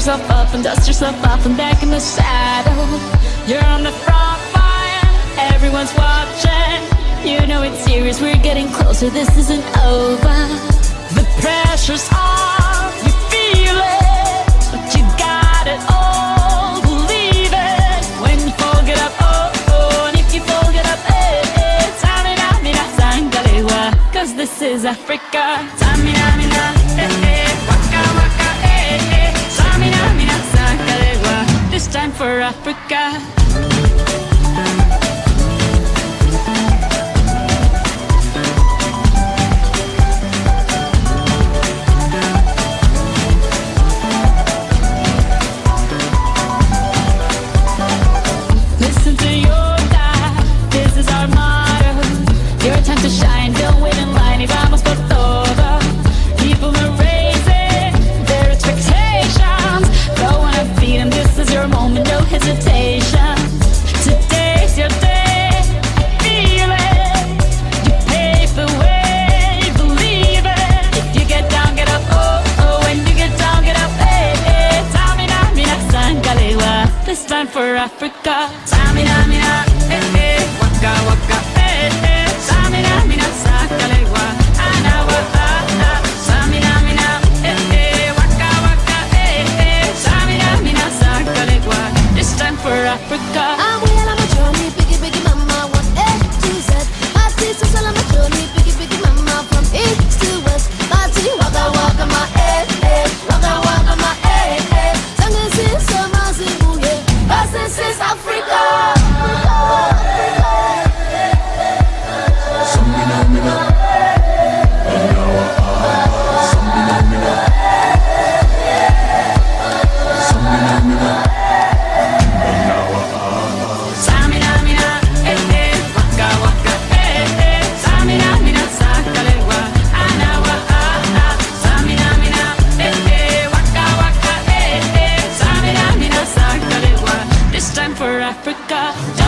yourself up and dust yourself off and back in the saddle. You're on the front line, everyone's watching. You know it's serious, we're getting closer, this isn't over. The pressure's on, you feel it, but you got it all, believe it. When you fold it up, oh, oh, and if you fold it up, eh, eh, tamina, mina, sangalewa, cause this is Africa. Tamina, mina, eh, eh, waka, waka, eh, eh, tamina, mina, sangalewa, this time for Africa. This time for Africa. Tamina, mina, eh, eh, waka, waka, eh, eh, tamina, mina, sakalewa, anawa, ah, ah, tamina, mina, eh, eh, waka, waka, eh, eh, tamina, mina, sakalewa. This time for Africa. I'm well on my journey, biggie, biggie mama, one A to Z. My teacher's all on my journey, biggie, biggie mama, from east to west. My tea, waka, waka, my eh, eh, waka, waka, my eh, eh. Tango is so massive. This is Africa. For Africa.